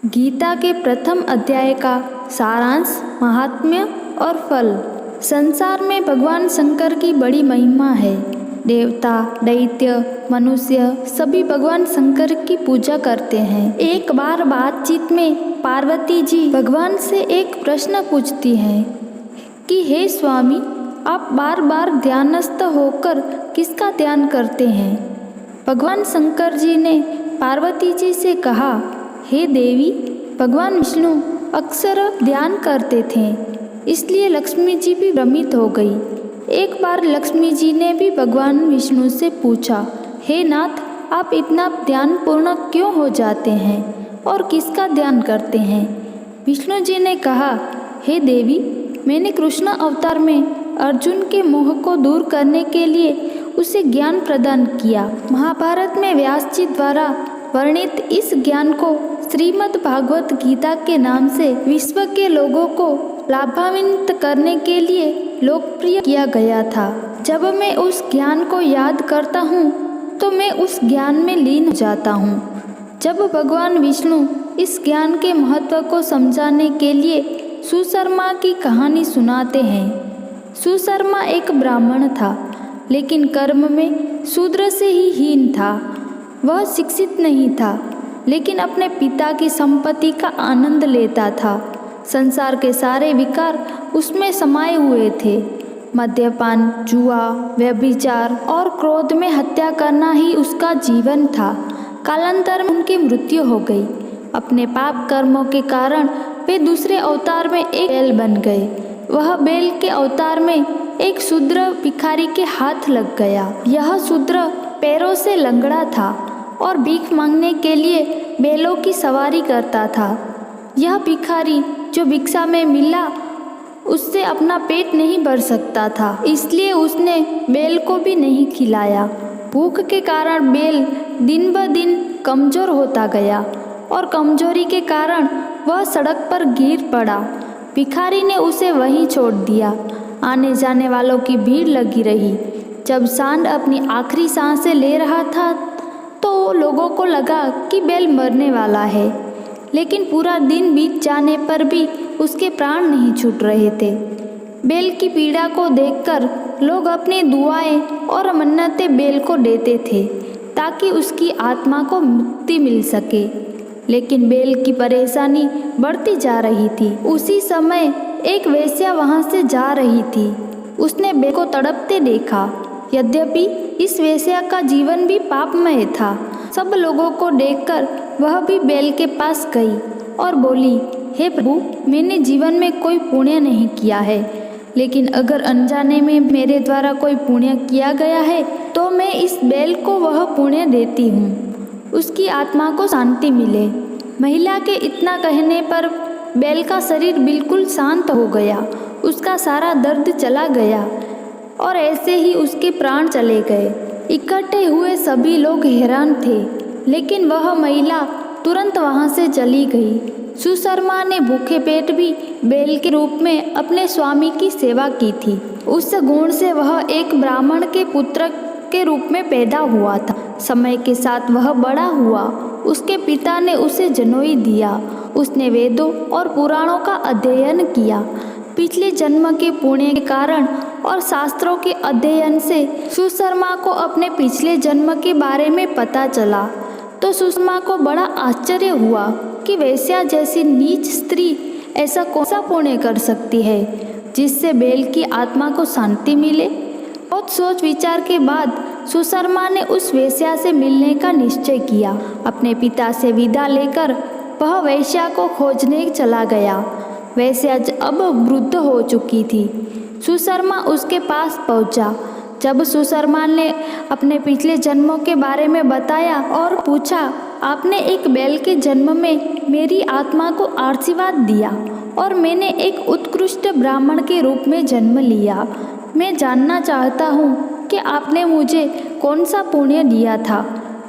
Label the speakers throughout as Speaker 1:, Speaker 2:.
Speaker 1: गीता के प्रथम अध्याय का सारांश, महात्म्य और फल। संसार में भगवान शंकर की बड़ी महिमा है। देवता, दैत्य, मनुष्य सभी भगवान शंकर की पूजा करते हैं। एक बार बातचीत में पार्वती जी भगवान से एक प्रश्न पूछती हैं कि हे स्वामी, आप बार बार ध्यानस्थ होकर किसका ध्यान करते हैं? भगवान शंकर जी ने पार्वती जी से कहा, हे देवी, भगवान विष्णु अक्सर ध्यान करते थे, इसलिए लक्ष्मी जी भी भ्रमित हो गई। एक बार लक्ष्मी जी ने भी भगवान विष्णु से पूछा, हे नाथ, आप इतना ध्यानपूर्ण क्यों हो जाते हैं और किसका ध्यान करते हैं? विष्णु जी ने कहा, हे देवी, मैंने कृष्ण अवतार में अर्जुन के मोह को दूर करने के लिए उसे ज्ञान प्रदान किया। महाभारत में व्यास जी द्वारा वर्णित इस ज्ञान को श्रीमद् भागवत गीता के नाम से विश्व के लोगों को लाभान्वित करने के लिए लोकप्रिय किया गया था। जब मैं उस ज्ञान को याद करता हूँ तो मैं उस ज्ञान में लीन हो जाता हूँ। जब भगवान विष्णु इस ज्ञान के महत्व को समझाने के लिए सुशर्मा की कहानी सुनाते हैं। सुशर्मा एक ब्राह्मण था, लेकिन कर्म में शूद्र से ही हीन था। वह शिक्षित नहीं था, लेकिन अपने पिता की संपत्ति का आनंद लेता था। संसार के सारे विकार उसमें समाये हुए थे। मद्यपान, जुआ, व्यभिचार और क्रोध में हत्या करना ही उसका जीवन था। कालांतर में उनकी मृत्यु हो गई। अपने पाप कर्मों के कारण वे दूसरे अवतार में एक बैल बन गए। वह बैल के अवतार में एक शूद्र भिखारी के हाथ लग गया। यह शूद्र पैरों से लंगड़ा था और भीख मांगने के लिए बैलों की सवारी करता था। यह भिखारी जो भिक्षा में मिला, उससे अपना पेट नहीं भर सकता था, इसलिए उसने बैल को भी नहीं खिलाया। भूख के कारण बैल दिन ब दिन कमज़ोर होता गया और कमजोरी के कारण वह सड़क पर गिर पड़ा। भिखारी ने उसे वहीं छोड़ दिया। आने जाने वालों की भीड़ लगी रही। जब सांड अपनी आखिरी सांसें ले रहा था तो लोगों को लगा कि बैल मरने वाला है, लेकिन पूरा दिन बीत जाने पर भी उसके प्राण नहीं छूट रहे थे। बैल की पीड़ा को देखकर लोग अपनी दुआएं और मन्नतें बैल को देते थे ताकि उसकी आत्मा को मुक्ति मिल सके, लेकिन बैल की परेशानी बढ़ती जा रही थी। उसी समय एक वेश्या वहां से जा रही थी। उसने बैल को तड़पते देखा। यद्यपि इस वेश्या का जीवन भी पापमय था। सब लोगों को देखकर वह भी बैल के पास गई और बोली, हे प्रभु, मैंने जीवन में कोई पुण्य नहीं किया है, लेकिन अगर अनजाने में मेरे द्वारा कोई पुण्य किया गया है तो मैं इस बैल को वह पुण्य देती हूँ, उसकी आत्मा को शांति मिले। महिला के इतना कहने पर बैल का शरीर बिल्कुल शांत हो गया। उसका सारा दर्द चला गया और ऐसे ही उसके प्राण चले गए। इकट्ठे हुए सभी लोग हैरान थे, लेकिन वह महिला तुरंत वहां से चली गई। सुशर्मा ने भूखे पेट भी बैल के रूप में अपने स्वामी की सेवा की थी। उस गुण से वह एक ब्राह्मण के पुत्र के रूप में पैदा हुआ था। समय के साथ वह बड़ा हुआ। उसके पिता ने उसे जनेऊ दिया। उसने वेदों और पुराणों का अध्ययन किया। पिछले जन्म के पुण्य के कारण और शास्त्रों के अध्ययन से सुशर्मा को अपने पिछले जन्म के बारे में पता चला तो सुशर्मा को बड़ा आश्चर्य हुआ कि वेश्या जैसी नीच स्त्री ऐसा कौन सा पुण्य कर सकती है जिससे बैल की आत्मा को शांति मिले। बहुत सोच विचार के बाद सुशर्मा ने उस वेश्या से मिलने का निश्चय किया। अपने पिता से विदा लेकर वह वेश्या को खोजने चला गया। वेश्या अब वृद्ध हो चुकी थी। सुशर्मा उसके पास पहुंचा। जब सुशर्मा ने अपने पिछले जन्मों के बारे में बताया और पूछा, आपने एक बैल के जन्म में मेरी आत्मा को आशीर्वाद दिया और मैंने एक उत्कृष्ट ब्राह्मण के रूप में जन्म लिया। मैं जानना चाहता हूँ कि आपने मुझे कौन सा पुण्य दिया था।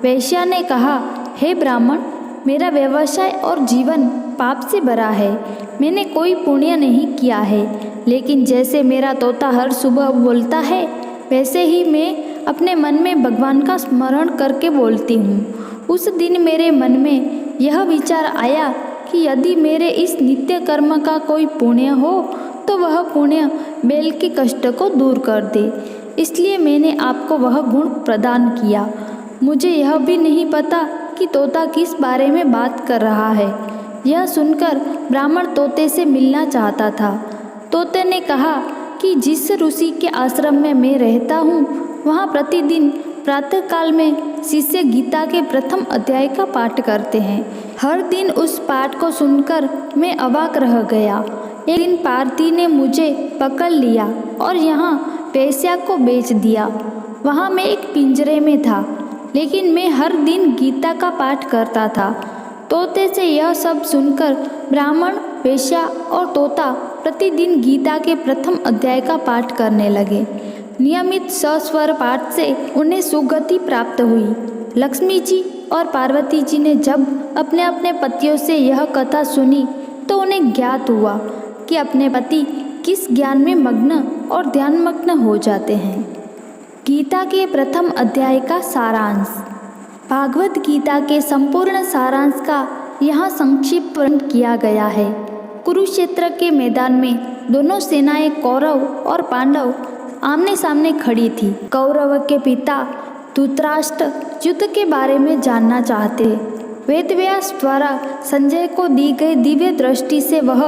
Speaker 1: वेश्या ने कहा, हे ब्राह्मण, मेरा व्यवसाय और जीवन पाप से भरा है। मैंने कोई पुण्य नहीं किया है, लेकिन जैसे मेरा तोता हर सुबह बोलता है, वैसे ही मैं अपने मन में भगवान का स्मरण करके बोलती हूँ। उस दिन मेरे मन में यह विचार आया कि यदि मेरे इस नित्य कर्म का कोई पुण्य हो तो वह पुण्य बैल के कष्ट को दूर कर दे, इसलिए मैंने आपको वह गुण प्रदान किया। मुझे यह भी नहीं पता कि तोता किस बारे में बात कर रहा है। यह सुनकर ब्राह्मण तोते से मिलना चाहता था। तोते ने कहा कि जिस ऋषि के आश्रम में मैं रहता हूँ वहाँ प्रतिदिन प्रातःकाल में शिष्य गीता के प्रथम अध्याय का पाठ करते हैं। हर दिन उस पाठ को सुनकर मैं अवाक रह गया। एक दिन पार्थी ने मुझे पकड़ लिया और यहाँ वेश्या को बेच दिया। वहाँ मैं एक पिंजरे में था, लेकिन मैं हर दिन गीता का पाठ करता था। तोते से यह सब सुनकर ब्राह्मण, वेश्या और तोता प्रतिदिन गीता के प्रथम अध्याय का पाठ करने लगे। नियमित सस्वर पाठ से उन्हें सुगति प्राप्त हुई। लक्ष्मी जी और पार्वती जी ने जब अपने अपने पतियों से यह कथा सुनी तो उन्हें ज्ञात हुआ कि अपने पति किस ज्ञान में मग्न और ध्यानमग्न हो जाते हैं। गीता के प्रथम अध्याय का सारांश। भागवत गीता के संपूर्ण सारांश का यहाँ संक्षिप्त किया गया है। कुरुक्षेत्र के मैदान में दोनों सेनाएं कौरव और पांडव आमने सामने खड़ी थी। कौरव के पिता धृतराष्ट्र युद्ध के बारे में जानना चाहते। वेदव्यास द्वारा संजय को दी गई दिव्य दृष्टि से वह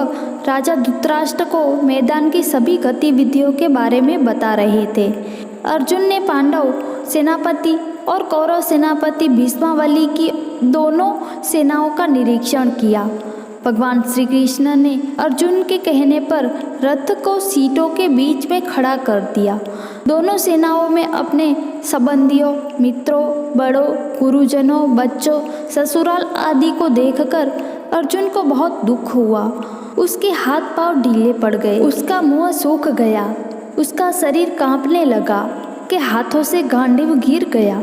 Speaker 1: राजा धृतराष्ट्र को मैदान की सभी गतिविधियों के बारे में बता रहे थे। अर्जुन ने पांडव सेनापति और कौरव सेनापति भीष्मावली की दोनों सेनाओं का निरीक्षण किया। भगवान श्री कृष्ण ने अर्जुन के कहने पर रथ को सीटों के बीच में खड़ा कर दिया। दोनों सेनाओं में अपने संबंधियों, मित्रों, बड़ों, गुरुजनों, बच्चों, ससुराल आदि को देखकर अर्जुन को बहुत दुख हुआ। उसके हाथ पांव ढीले पड़ गए, उसका मुंह सूख गया, उसका शरीर कांपने लगा कि हाथों से गांडीव गिर गया।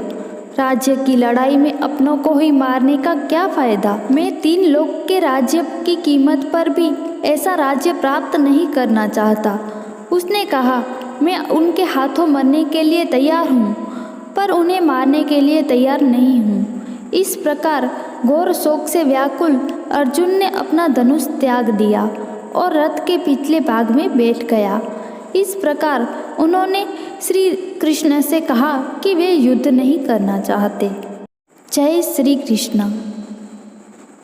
Speaker 1: राज्य की लड़ाई में अपनों को ही मारने का क्या फायदा। मैं 3 लोक के राज्य की कीमत पर भी ऐसा राज्य प्राप्त नहीं करना चाहता। उसने कहा, मैं उनके हाथों मरने के लिए तैयार हूँ, पर उन्हें मारने के लिए तैयार नहीं हूँ। इस प्रकार घोर शोक से व्याकुल अर्जुन ने अपना धनुष त्याग दिया और रथ के पिछले भाग में बैठ गया। इस प्रकार उन्होंने श्री कृष्ण से कहा कि वे युद्ध नहीं करना चाहते। जय श्री कृष्ण।